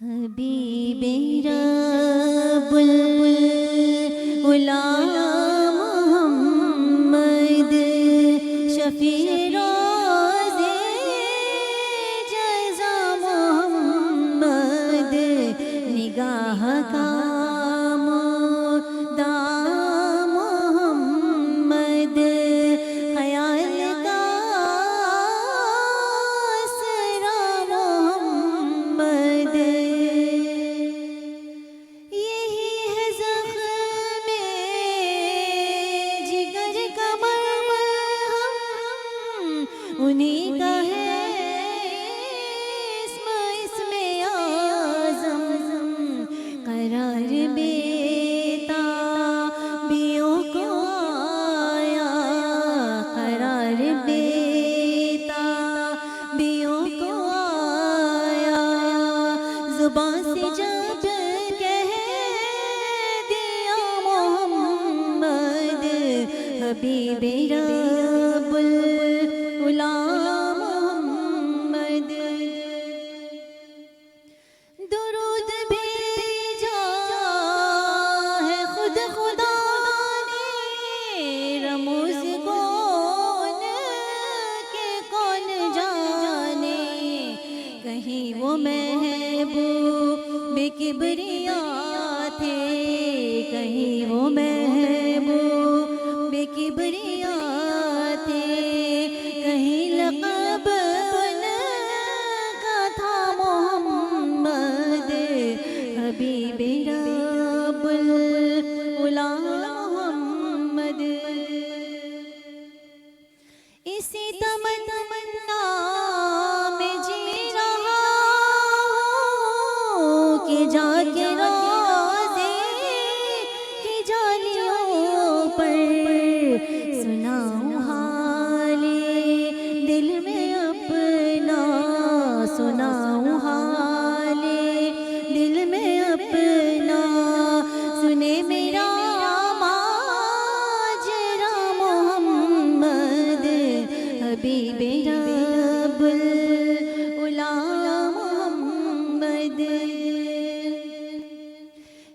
حبیب رب العلا محمد شفیع روز جزا محمد نگاہ کا مدام محمد خیال کا آسرا محمد یہی ہے زخم جگر کا مرہم انہیں کا ہے اسم اعظم قرار بیتابیوں کو آیا قرار بیتابیوں کو آیا زبان سے جب کہہ دیا محمد حبیب رب العلا محمد درود بھیجا ہے خود خدا نے رموز کون کے کون جانے کہیں وہ محبوب کبریا تھے کہیں وہ محبوب کبریا تھے کہیں لقب ان کا تھا محمد حبیب رب العلا محمد اسی تمنا میں جی رہا ہوں کہ جا کے روزے کی جالیوں پر سناؤں حال دل میں اپنا سناؤں حال دل میں اپنا سنے میرا ماجرا محمد حبیب رب العلا محمد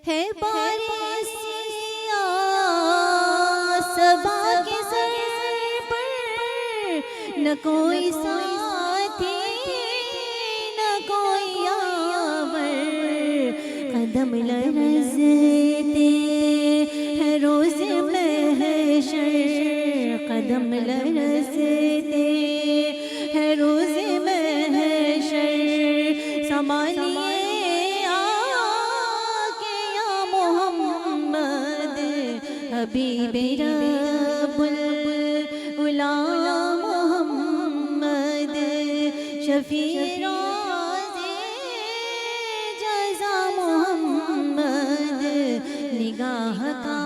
ہے صبا کے سر پر نہ کوئی ساتھی نہ کوئی یاور قدم لرزتے ہے روز محشر قدم لرزتے ہے روز محشر سنبھالیے آکے یا محمد حبیب رب العلا محمد شفیع روز جزا محمد نگاہ کا